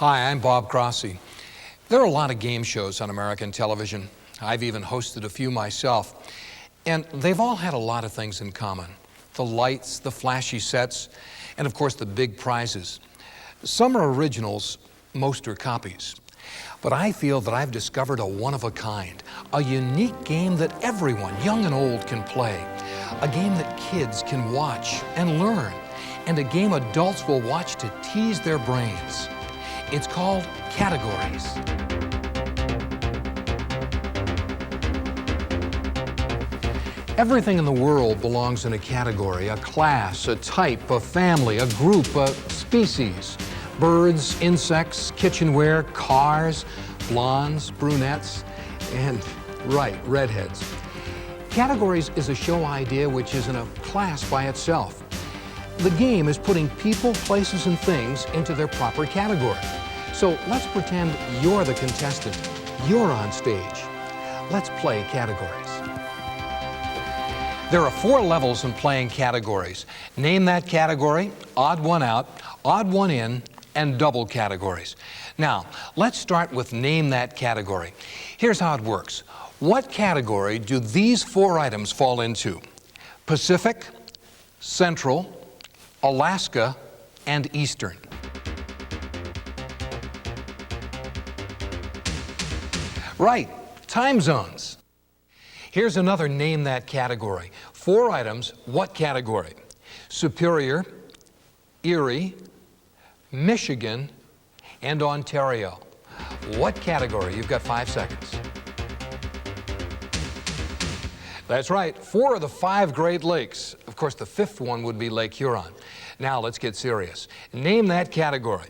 Hi, I'm Bob Crossy. There are a lot of game shows on American television. I've even hosted a few myself. And they've all had a lot of things in common. The lights, the flashy sets, and of course the big prizes. Some are originals, most are copies. But I feel that I've discovered a one-of-a-kind, a unique game that everyone, young and old, can play. A game that kids can watch and learn, and a game adults will watch to tease their brains. It's called Categories. Everything in the world belongs in a category, a class, a type, a family, a group, a species. Birds, insects, kitchenware, cars, blondes, brunettes, and, right, redheads. Categories is a show idea which is in a class by itself. The game is putting people, places, and things into their proper category. So let's pretend you're the contestant. You're on stage. Let's play Categories. There are 4 levels in playing Categories. Name that category, odd one out, odd one in, and double categories. Now, let's start with name that category. Here's how it works. What category do these 4 items fall into? Pacific, Central, Alaska, and Eastern. Right, time zones. Here's another name that category. 4 items, what category? Superior, Erie, Michigan, and Ontario. What category? You've got 5 seconds. That's right, 4 of the 5 Great Lakes. Of course, the 5th one would be Lake Huron. Now, let's get serious. Name that category.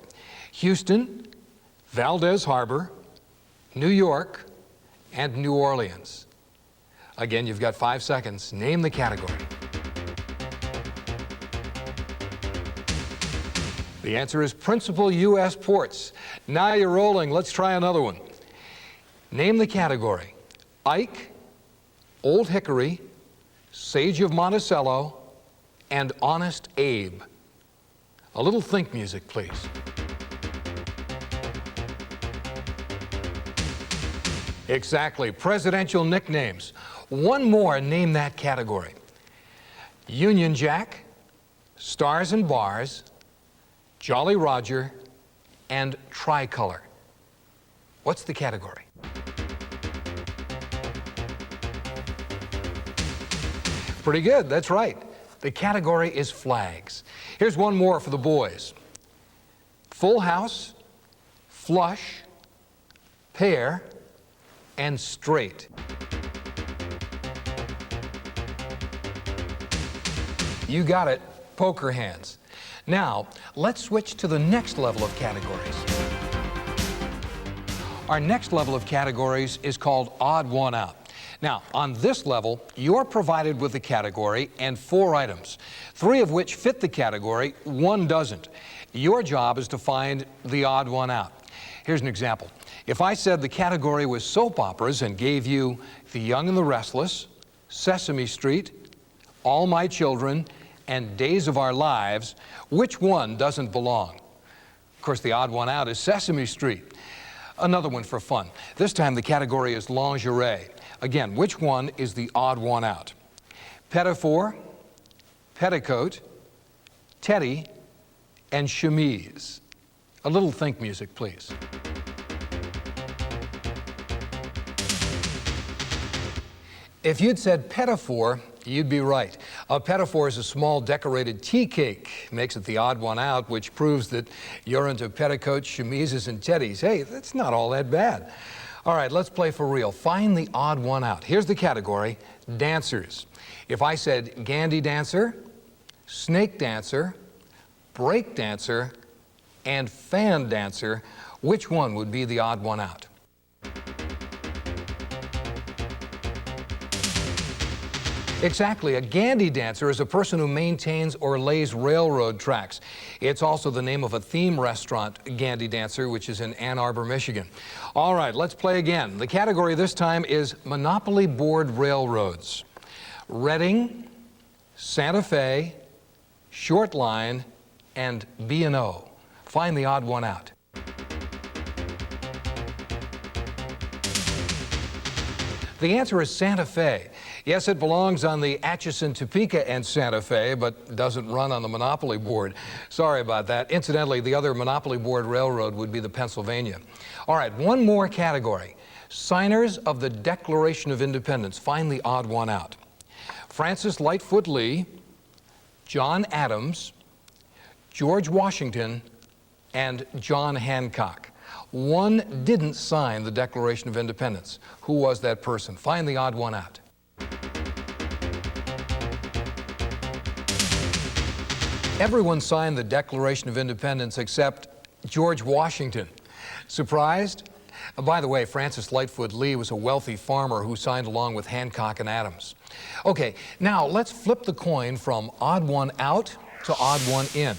Houston, Valdez Harbor, New York, and New Orleans. Again, you've got 5 seconds. Name the category. The answer is principal U.S. ports. Now you're rolling. Let's try another one. Name the category. Ike, Old Hickory, Sage of Monticello, and Honest Abe. A little think music, please. Exactly. Presidential nicknames. One more, name that category. Union Jack, Stars and Bars, Jolly Roger, and Tricolor. What's the category? Pretty good, that's right. The category is flags. Here's one more for the boys. Full House, Flush, Pair, and Straight. You got it, poker hands. Now, let's switch to the next level of categories. Our next level of categories is called Odd One Out. Now, on this level, you're provided with a category and 4 items, 3 of which fit the category, 1 doesn't. Your job is to find the odd one out. Here's an example. If I said the category was soap operas and gave you The Young and the Restless, Sesame Street, All My Children, and Days of Our Lives, which one doesn't belong? Of course, the odd one out is Sesame Street. Another one for fun. This time the category is lingerie. Again, which one is the odd one out? Pettifour, petticoat, teddy, and chemise. A little think music, please. If you'd said pettifour, you'd be right. A pettifour is a small decorated tea cake. Makes it the odd one out, which proves that you're into petticoats, chemises, and teddies. Hey, that's not all that bad. All right, let's play for real. Find the odd one out. Here's the category, dancers. If I said Gandy dancer, snake dancer, break dancer, and fan dancer, which one would be the odd one out? Exactly. A Gandy dancer is a person who maintains or lays railroad tracks. It's also the name of a theme restaurant, Gandy Dancer, which is in Ann Arbor, Michigan. All right, let's play again. The category this time is Monopoly Board Railroads. Reading, Santa Fe, Short Line, and B&O. Find the odd one out. The answer is Santa Fe. Yes, it belongs on the Atchison, Topeka, and Santa Fe, but doesn't run on the Monopoly Board. Sorry about that. Incidentally, the other Monopoly Board railroad would be the Pennsylvania. All right, one more category. Signers of the Declaration of Independence. Find the odd one out. Francis Lightfoot Lee, John Adams, George Washington, and John Hancock. One didn't sign the Declaration of Independence. Who was that person? Find the odd one out. Everyone signed the Declaration of Independence except George Washington. Surprised? By the way, Francis Lightfoot Lee was a wealthy farmer who signed along with Hancock and Adams. Okay, now let's flip the coin from odd one out to odd one in.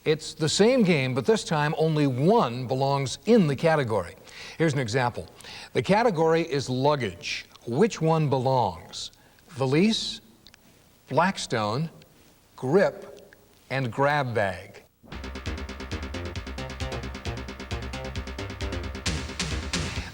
It's the same game, but this time only one belongs in the category. Here's an example. The category is luggage. Which one belongs? Valise, Blackstone, grip, and grab bag.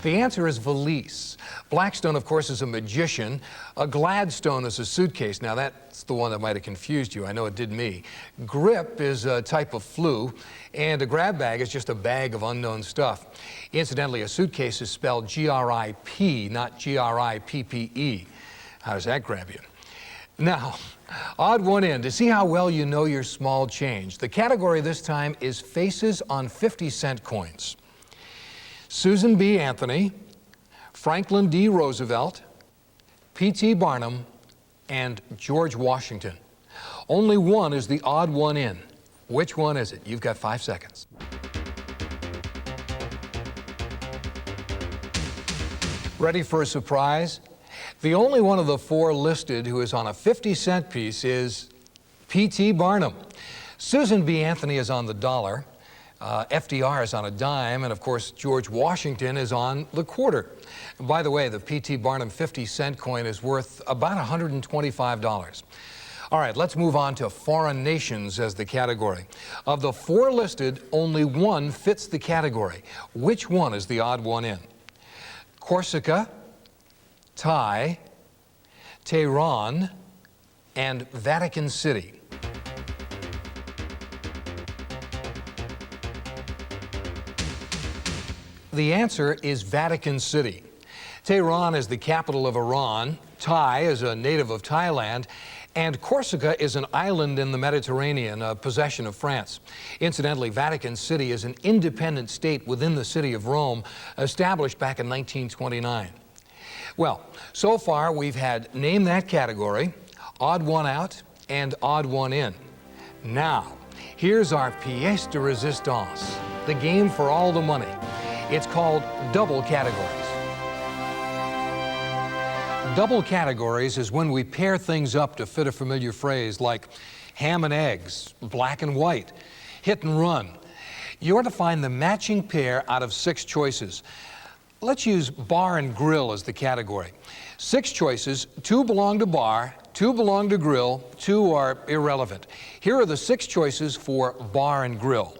The answer is valise. Blackstone, of course, is a magician. A Gladstone is a suitcase. Now, that's the one that might have confused you. I know it did me. Grip is a type of flu, and a grab bag is just a bag of unknown stuff. Incidentally, a suitcase is spelled G-R-I-P, not G-R-I-P-P-E. How does that grab you? Now, odd one in. To see how well you know your small change, the category this time is faces on 50-cent coins. Susan B. Anthony, Franklin D. Roosevelt, P.T. Barnum, and George Washington. Only one is the odd one in. Which one is it? You've got 5 seconds. Ready for a surprise? The only one of the four listed who is on a 50-cent piece is P.T. Barnum. Susan B. Anthony is on the dollar. FDR is on a dime, and of course, George Washington is on the quarter. By the way, the P.T. Barnum 50-cent coin is worth about $125. All right, let's move on to foreign nations as the category. Of the four listed, only one fits the category. Which one is the odd one in? Corsica, Thai, Tehran, and Vatican City. The answer is Vatican City. Tehran is the capital of Iran, Thai is a native of Thailand, and Corsica is an island in the Mediterranean, a possession of France. Incidentally, Vatican City is an independent state within the city of Rome, established back in 1929. Well, so far we've had name that category, odd one out, and odd one in. Now, here's our pièce de résistance, the game for all the money. It's called double categories. Double categories is when we pair things up to fit a familiar phrase like ham and eggs, black and white, hit and run. You're to find the matching pair out of 6 choices. Let's use bar and grill as the category. 6 choices, 2 belong to bar, 2 belong to grill, 2 are irrelevant. Here are the 6 choices for bar and grill.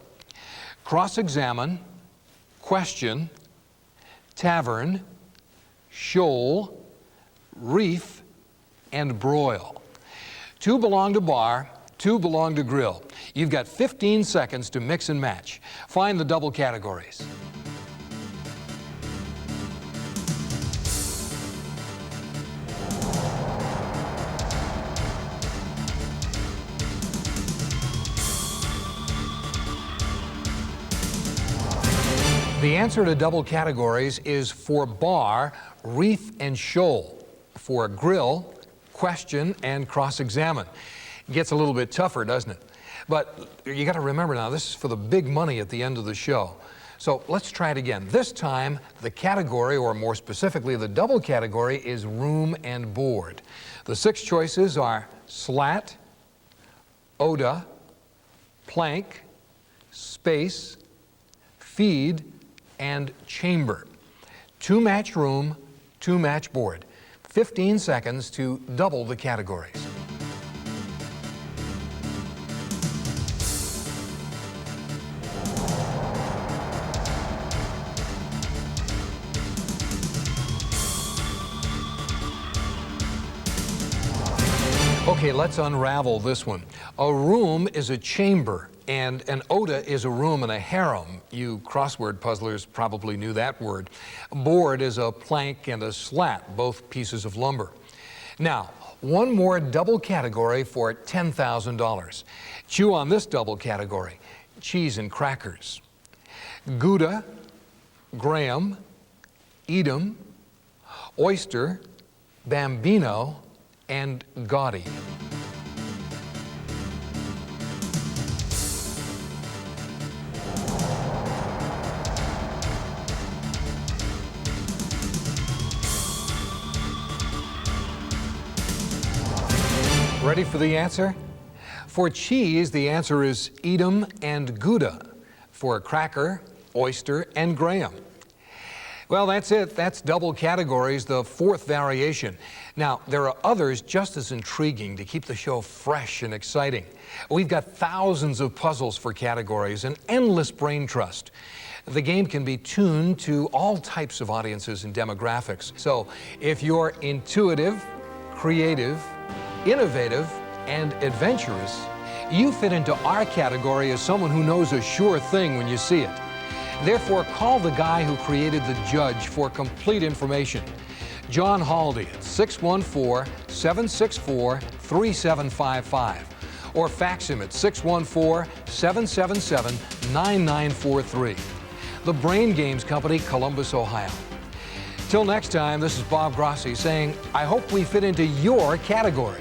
Cross-examine, question, tavern, shoal, reef, and broil. 2 belong to bar, 2 belong to grill. You've got 15 seconds to mix and match. Find the double categories. The answer to double categories is for bar, reef, and shoal. For grill, question, and cross-examine. It gets a little bit tougher, doesn't it? But you got to remember now, this is for the big money at the end of the show. So let's try it again. This time, the category, or more specifically, the double category, is room and board. The 6 choices are slat, Oda, plank, space, feed, and chamber. 2 match room, 2 match board. 15 seconds to double the categories. Okay, let's unravel this one. A room is a chamber, and an oda is a room and a harem. You crossword puzzlers probably knew that word. A board is a plank and a slat, both pieces of lumber. Now, one more double category for $10,000. Chew on this double category: cheese and crackers. Gouda, graham, Edam, oyster, bambino, and gaudy. Ready for the answer? For cheese, the answer is Edam and Gouda. For cracker, oyster and graham. Well, that's it. That's double categories, the fourth variation. Now, there are others just as intriguing to keep the show fresh and exciting. We've got thousands of puzzles for categories and endless brain trust. The game can be tuned to all types of audiences and demographics. So if you're intuitive, creative, innovative, and adventurous, you fit into our category as someone who knows a sure thing when you see it. Therefore, call the guy who created the judge for complete information. John Haldy at 614-764-3755. Or fax him at 614-777-9943. The Brain Games Company, Columbus, Ohio. Till next time, this is Bob Grossi saying, I hope we fit into your category.